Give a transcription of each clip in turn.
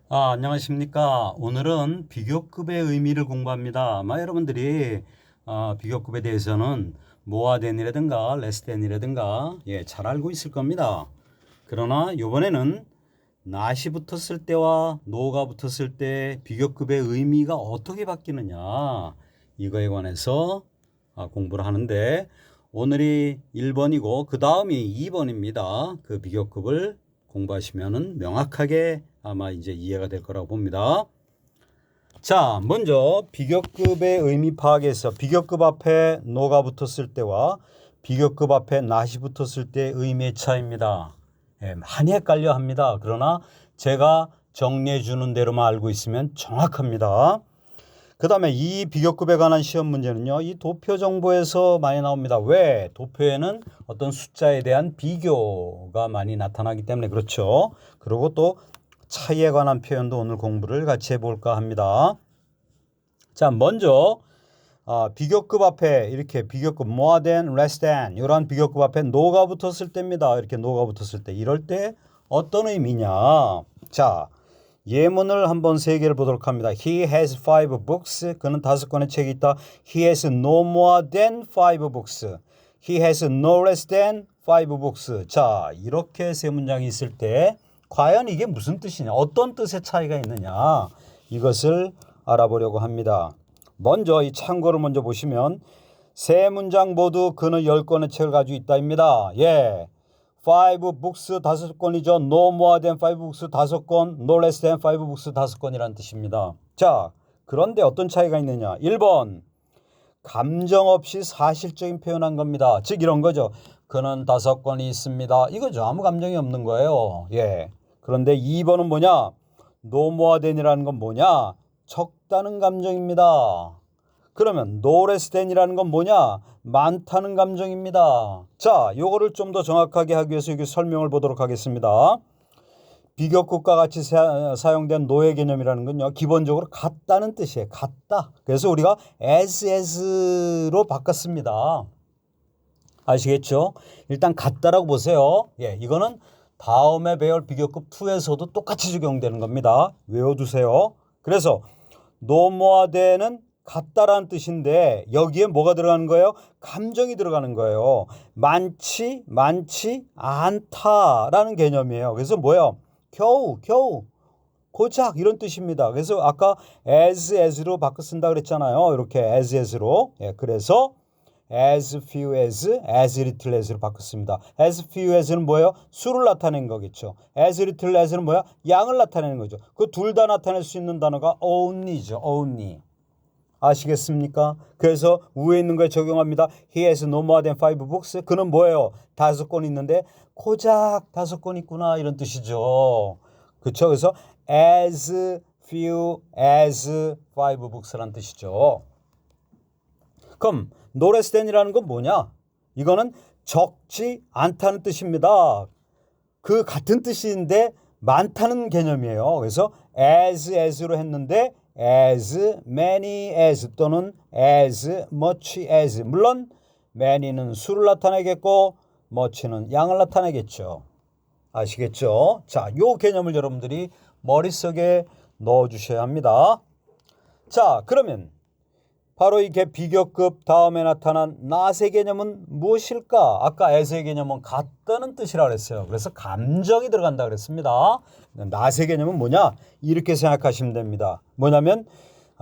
안녕하십니까. 오늘은 비교급의 의미를 공부합니다. 아마 여러분들이 비교급에 대해서는 more than이라든가 less than이라든가 잘 알고 있을 겁니다. 그러나 이번에는 not이 붙었을 때와 no가 붙었을 때 비교급의 의미가 어떻게 바뀌느냐 이거에 관해서 공부를 하는데 오늘이 1번이고 그 다음이 2번입니다. 그 비교급을 공부하시면은 명확하게 아마 이제 이해가 될 거라고 봅니다. 자, 먼저 비교급의 의미 파악에서 비교급 앞에 no가 붙었을 때와 비교급 앞에 not이 붙었을 때 의미의 차이입니다. 많이 헷갈려 합니다. 그러나 제가 정리해 주는 대로만 알고 있으면 정확합니다. 그 다음에 이 비교급에 관한 시험 문제는요, 이 도표 정보에서 많이 나옵니다. 왜? 도표에는 어떤 숫자에 대한 비교가 많이 나타나기 때문에 그렇죠. 그리고 또 차이에 관한 표현도 오늘 공부를 같이 해볼까 합니다. 자, 먼저 비교급 앞에 이렇게 비교급 more than, less than 이런 비교급 앞에 no가 붙었을 때입니다. 이렇게 no가 붙었을 때 이럴 때 어떤 의미냐? 자, 예문을 한번 세 개를 보도록 합니다. He has 5 books. 그는 5권의 책이 있다. He has no more than 5 books. He has no less than 5 books. 자, 이렇게 세 문장이 있을 때 과연 이게 무슨 뜻이냐? 어떤 뜻의 차이가 있느냐? 이것을 알아보려고 합니다. 먼저 이 참고를 먼저 보시면 세 문장 모두 그는 10권의 책을 가지고 있다입니다. 예. 5 books 5권이죠. No more than 5 books 5권, no less than 5 books 5권이라는 뜻입니다. 자, 그런데 어떤 차이가 있느냐? 1번, 감정 없이 사실적인 표현한 겁니다. 즉 이런 거죠. 그는 5권이 있습니다. 이거죠. 아무 감정이 없는 거예요. 예. 그런데 2번은 뭐냐? no more than이라는 건 뭐냐? 적다는 감정입니다. 그러면 no less than이라는 건 뭐냐? 많다는 감정입니다. 자, 요거를 좀 더 정확하게 하기 위해서 여기 설명을 보도록 하겠습니다. 비교급과 같이 사용된 no의 개념이라는 건요, 기본적으로 같다는 뜻이에요. 같다. 그래서 우리가 as로 바꿨습니다. 아시겠죠? 일단 같다라고 보세요. 예, 이거는 다음에 배울 비교급 2에서도 똑같이 적용되는 겁니다. 외워두세요. 그래서 no more than은 같다라는 뜻인데 여기에 뭐가 들어가는 거예요? 감정이 들어가는 거예요. 많지 않다라는 개념이에요. 그래서 뭐예요? 겨우 고작 이런 뜻입니다. 그래서 아까 as로 바꿔 쓴다 그랬잖아요. 이렇게 as로. 예, 그래서 as few as little as로 바꿨습니다. as few as는 뭐예요? 수를 나타낸 거겠죠. as little as는 뭐야? 양을 나타내는 거죠. 그 둘 다 나타낼 수 있는 단어가 only죠. only. 아시겠습니까? 그래서 위에 있는 거에 적용합니다. He has no more than 5 books. 그는 뭐예요? 5권 있는데 고작 5권 있구나 이런 뜻이죠. 그렇죠? 그래서 as few as 5 books라는 뜻이죠. 그럼 no less than이라는 건 뭐냐? 이거는 적지 않다는 뜻입니다. 그 같은 뜻인데 많다는 개념이에요. 그래서 as로 했는데 as many as 또는 as much as. 물론 many는 수를 나타내겠고 much는 양을 나타내겠죠. 아시겠죠? 자, 요 개념을 여러분들이 머릿속에 넣어 주셔야 합니다. 자, 그러면 바로 이게 비교급 다음에 나타난 not의 개념은 무엇일까? 아까 as의 개념은 같다는 뜻이라고 그랬어요. 그래서 감정이 들어간다 그랬습니다. not의 개념은 뭐냐? 이렇게 생각하시면 됩니다. 뭐냐면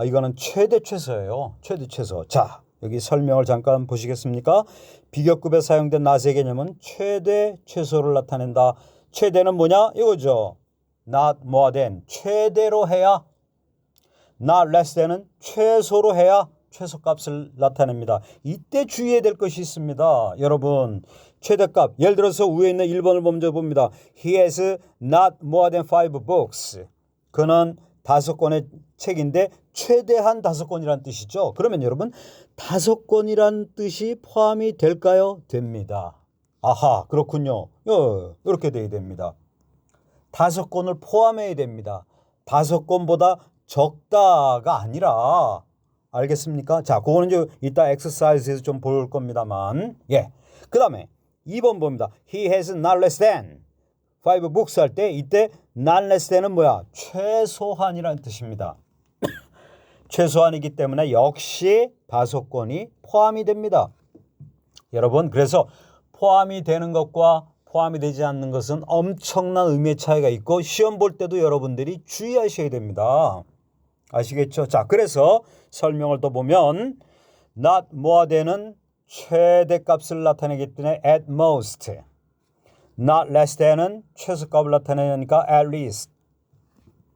이거는 최대 최소예요. 최대 최소. 자, 여기 설명을 잠깐 보시겠습니까? 비교급에 사용된 not의 개념은 최대 최소를 나타낸다. 최대는 뭐냐? 이거죠. not more than. 최대로 해야. not less than은 최소로 해야 최소값을 나타냅니다. 이때 주의해야 될 것이 있습니다. 여러분, 최대값. 예를 들어서 위에 있는 1번을 먼저 봅니다. He has not more than 5 books. 그는 5권의 책인데 최대한 5권이라는 뜻이죠. 그러면 여러분 5권이라는 뜻이 포함이 될까요? 됩니다. 아하, 그렇군요. 이렇게 돼야 됩니다. 5권을 포함해야 됩니다. 5권보다 적다가 아니라 알겠습니까? 자, 그거는 이제 이따 엑서사이즈에서 좀 볼 겁니다만. 예. 그 다음에 2번 봅니다. He has not less than. five books 할 때 이때 not less than은 뭐야? 최소한이라는 뜻입니다. 최소한이기 때문에 역시 파소권이 포함이 됩니다. 여러분 그래서 포함이 되는 것과 포함이 되지 않는 것은 엄청난 의미의 차이가 있고 시험 볼 때도 여러분들이 주의하셔야 됩니다. 아시겠죠? 자, 그래서 설명을 또 보면 not more than은 최대값을 나타내기 때문에 at most, not less than은 최소값을 나타내니까 at least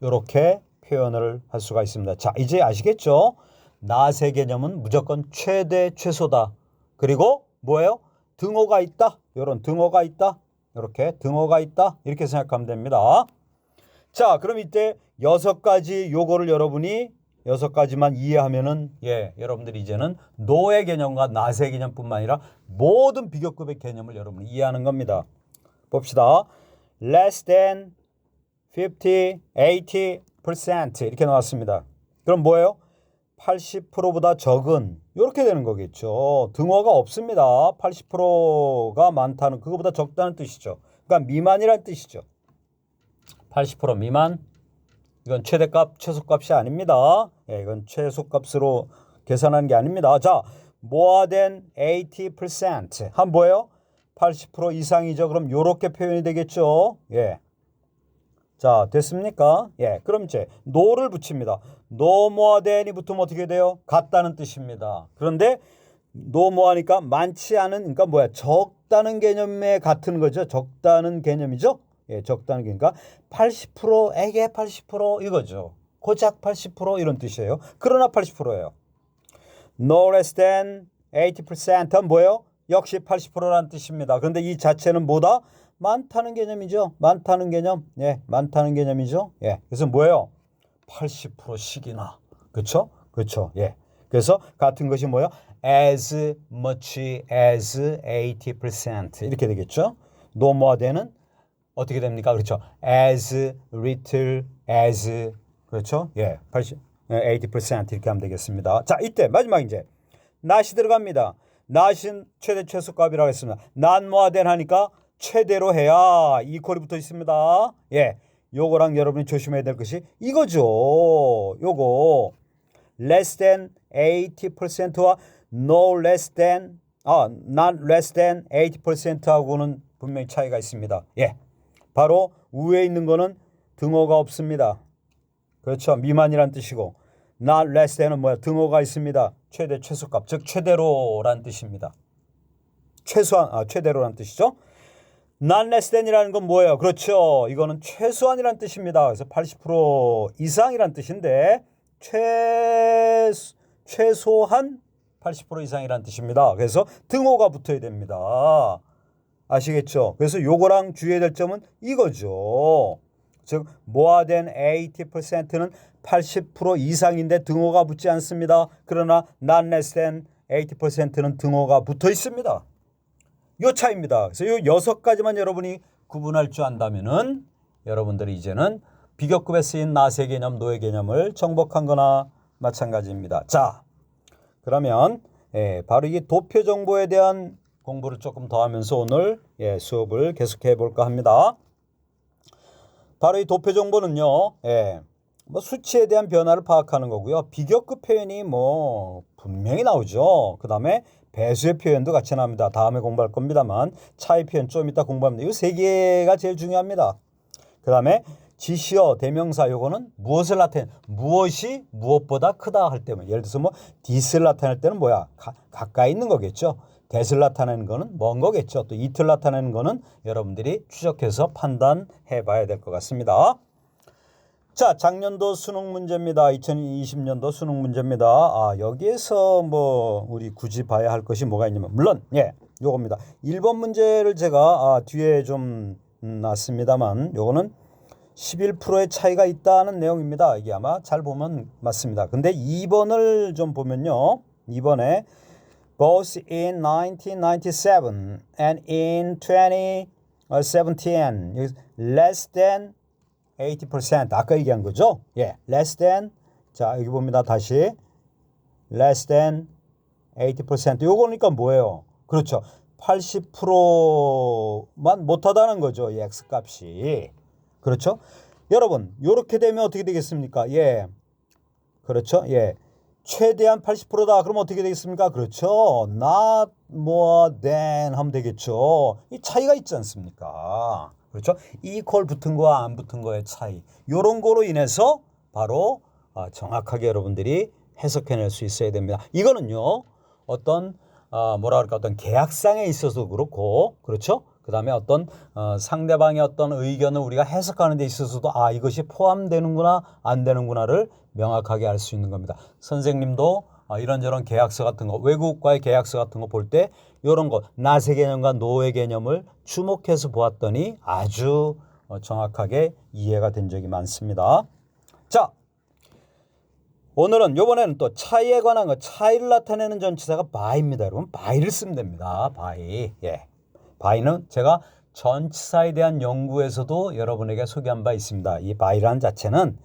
이렇게 표현을 할 수가 있습니다. 자, 이제 아시겠죠? not의 개념은 무조건 최대, 최소다. 그리고 뭐예요? 등호가 있다. 이런 등호가 있다. 이렇게 등호가 있다. 이렇게 생각하면 됩니다. 자, 그럼 이때 6가지 요거를 여러분이 6가지만 이해하면은 여러분들이 이제는 no의 개념과 not의 개념뿐만 아니라 모든 비교급의 개념을 여러분이 이해하는 겁니다. 봅시다. less than 50, 80% 이렇게 나왔습니다. 그럼 뭐예요? 80%보다 적은 이렇게 되는 거겠죠. 등호가 없습니다. 80%가 많다는 그거보다 적다는 뜻이죠. 그러니까 미만이라는 뜻이죠. 80% 미만 이건 최대값 최소값이 아닙니다. 이건 최소값으로 계산하는 게 아닙니다. 자, more than 80% 한 뭐예요? 80% 이상이죠. 그럼 요렇게 표현이 되겠죠. 자, 됐습니까? 그럼 이제 no를 붙입니다. no more than이 붙으면 어떻게 돼요? 같다는 뜻입니다. 그런데 no more 하니까 많지 않은, 그러니까 뭐야? 적다는 개념에 같은 거죠. 적다는 개념이죠. 적다는 게 그러니까 80%에게 80% 이거죠. 고작 80% 이런 뜻이에요. 그러나 80%예요. no less than 80%는 뭐예요? 역시 80%라는 뜻입니다. 그런데 이 자체는 뭐다? 많다는 개념이죠. 많다는 개념. 많다는 개념이죠. 그래서 뭐예요? 80%씩이나. 그렇죠? 그렇죠. 그래서 같은 것이 뭐예요? as much as 80% 이렇게 되겠죠. no more than은 어떻게 됩니까? 그렇죠. as little as 그렇죠? 80% 이렇게 하면 되겠습니다. 자, 이때 마지막 이제 not이 들어갑니다. not은 최대 최소값이라고 했습니다. not more than 하니까 최대로 해야 이퀄이 붙어 있습니다. 요거랑 여러분이 조심해야 될 것이 이거죠. 요거 less than 80%와 no less than not less than 80%하고는 분명히 차이가 있습니다. 바로 위에 있는 거는 등호가 없습니다. 그렇죠. 미만이란 뜻이고 not less than은 뭐야? 등호가 있습니다. 최대 최소값 즉 최대로란 뜻입니다. 최대로란 뜻이죠. not less than이라는 건 뭐예요? 그렇죠. 이거는 최소한이란 뜻입니다. 그래서 80% 이상이란 뜻인데 최소한 80% 이상이란 뜻입니다. 그래서 등호가 붙어야 됩니다. 아시겠죠? 그래서 요거랑 주의해야 될 점은 이거죠. 즉 more than 80%는 80% 이상인데 등호가 붙지 않습니다. 그러나 not less than 80%는 등호가 붙어 있습니다. 요 차이입니다. 그래서 요 6가지만 여러분이 구분할 줄 안다면은 여러분들이 이제는 비교급에 쓰인 not의 개념, no의 개념을 정복한 거나 마찬가지입니다. 자, 그러면 바로 이 도표 정보에 대한 공부를 조금 더 하면서 오늘 수업을 계속해 볼까 합니다. 바로 이 도표 정보는요, 뭐 수치에 대한 변화를 파악하는 거고요. 비교급 표현이 뭐 분명히 나오죠. 그 다음에 배수의 표현도 같이 나옵니다. 다음에 공부할 겁니다만 차이 표현 좀 이따 공부합니다. 이 3개가 제일 중요합니다. 그 다음에 지시어, 대명사 요거는 무엇을 나타내 무엇이 무엇보다 크다 할 때면 예를 들어서 뭐 this를 나타낼 때는 뭐야? 가까이 있는 거겠죠. that을 나타내는 거는 먼 거겠죠. 또 it를 나타내는 거는 여러분들이 추적해서 판단해 봐야 될 것 같습니다. 자, 작년도 수능 문제입니다. 2020년도 수능 문제입니다. 여기에서 뭐 우리 굳이 봐야 할 것이 뭐가 있냐면 물론 요겁니다. 1번 문제를 제가 뒤에 좀 놨습니다만 요거는 11%의 차이가 있다는 내용입니다. 이게 아마 잘 보면 맞습니다. 근데 2번을 좀 보면요. 2번에 both in 1997 and in 2017 less than 80% 아까 얘기한 거죠? less than 자 여기 봅니다. 다시 less than 80% 요거니까 뭐예요? 그렇죠. 80%만 못하다는 거죠. 이 x값이. 그렇죠? 여러분 이렇게 되면 어떻게 되겠습니까? 예, 그렇죠? 예, 최대한 80%다. 그러면 어떻게 되겠습니까? 그렇죠. not more than 하면 되겠죠. 이 차이가 있지 않습니까? 그렇죠? equal 붙은 거와 안 붙은 거의 차이. 요런 거로 인해서 바로 정확하게 여러분들이 해석해낼 수 있어야 됩니다. 이거는요, 어떤 뭐라 그럴까, 어떤 계약상에 있어서 그렇고, 그렇죠? 그 다음에 어떤 상대방의 어떤 의견을 우리가 해석하는 데 있어서도 이것이 포함되는구나 안 되는구나를 명확하게 알 수 있는 겁니다. 선생님도 이런저런 계약서 같은 거, 외국과의 계약서 같은 거 볼 때 이런 거 나세 개념과 노의 개념을 주목해서 보았더니 아주 정확하게 이해가 된 적이 많습니다. 자, 오늘은 요번에는 또 차이에 관한 거, 차이를 나타내는 전치사가 by입니다. 여러분 by를 쓰면 됩니다. by. 예. by는 제가 전치사에 대한 연구에서도 여러분에게 소개한 바 있습니다. 이 by라는 자체는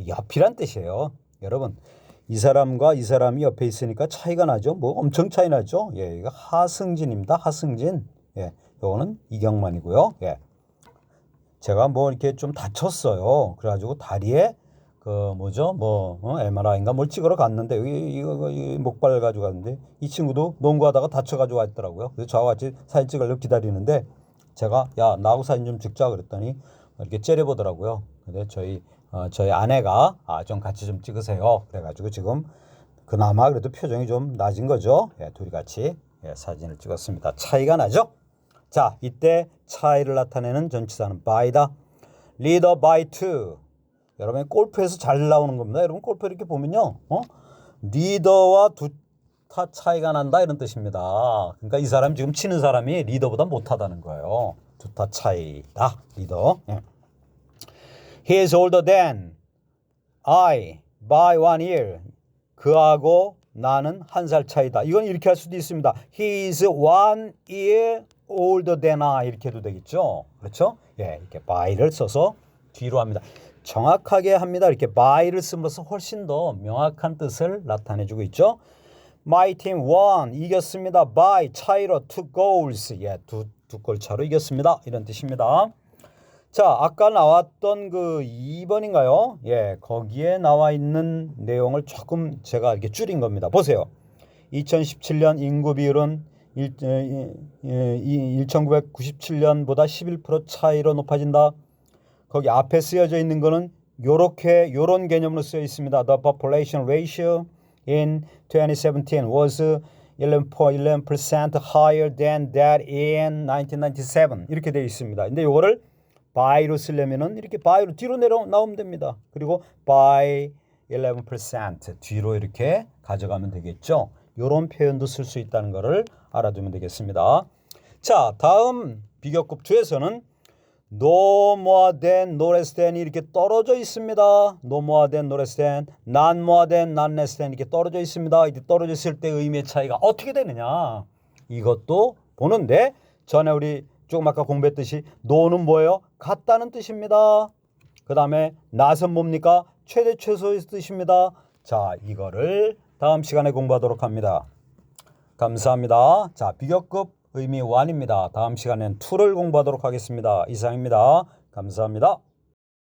옆이란 뜻이에요. 여러분, 이 사람과 이 사람이 옆에 있으니까 차이가 나죠. 뭐 엄청 차이 나죠. 예, 이거 하승진입니다. 하승진. 예, 요거는 이경만이고요. 예. 제가 뭐 이렇게 좀 다쳤어요. 그래가지고 다리에 MRI인가 뭘 찍으러 갔는데 이거 목발 가지고 갔는데 이 친구도 농구하다가 다쳐가지고 왔더라고요. 그래서 저와 같이 사진 찍으려고 기다리는데 제가 야 나하고 사진 좀 찍자 그랬더니 이렇게 째려보더라고요. 근데 저희 아내가 좀 같이 좀 찍으세요. 그래가지고 지금 그나마 그래도 표정이 좀 낮은 거죠. 예, 둘이 같이 사진을 찍었습니다. 차이가 나죠? 자, 이때 차이를 나타내는 전치사는 by다. leader by two. 여러분 골프에서 잘 나오는 겁니다. 여러분 골프 이렇게 보면요, 리더와 두 타 차이가 난다 이런 뜻입니다. 그러니까 이 사람 지금 치는 사람이 리더보다 못하다는 거예요. 두 타 차이다. 리더. He is older than I by 1 year. 그하고 나는 한 살 차이다. 이건 이렇게 할 수도 있습니다. He is 1 year older than I 이렇게 해도 되겠죠. 그렇죠? 예, 이렇게 by를 써서 뒤로 합니다. 정확하게 합니다. 이렇게 by를 씀으로써 훨씬 더 명확한 뜻을 나타내주고 있죠. My team won. 이겼습니다. by 차이로 2 goals. 예, 두 골 차로 이겼습니다. 이런 뜻입니다. 자, 아까 나왔던 그 2번인가요? 예, 거기에 나와 있는 내용을 조금 제가 이렇게 줄인 겁니다. 보세요. 2017년 인구 비율은 1997년보다 11% 차이로 높아진다. 거기 앞에 쓰여져 있는 거는 요런 개념으로 쓰여 있습니다. The population ratio in 2017 was 11% higher than that in 1997. 이렇게 되어 있습니다. 근데 요거를 by로 쓰려면은 이렇게 by로 뒤로 나오면 됩니다. 그리고 by 11% 뒤로 이렇게 가져가면 되겠죠. 요런 표현도 쓸 수 있다는 것을 알아두면 되겠습니다. 자, 다음 비교급 2에서는 no more than, no less than이 이렇게 떨어져 있습니다. no more than, no less than, not more than, not less than 이렇게 떨어져 있습니다. 이렇게 떨어져 있을 때 의미의 차이가 어떻게 되느냐, 이것도 보는데, 전에 우리 조금 아까 공부했듯이 no는 뭐예요? 같다는 뜻입니다. 그 다음에 not은 뭡니까? 최대 최소의 뜻입니다. 자, 이거를 다음 시간에 공부하도록 합니다. 감사합니다. 자, 비교급 의미 1입니다. 다음 시간엔 2를 공부하도록 하겠습니다. 이상입니다. 감사합니다.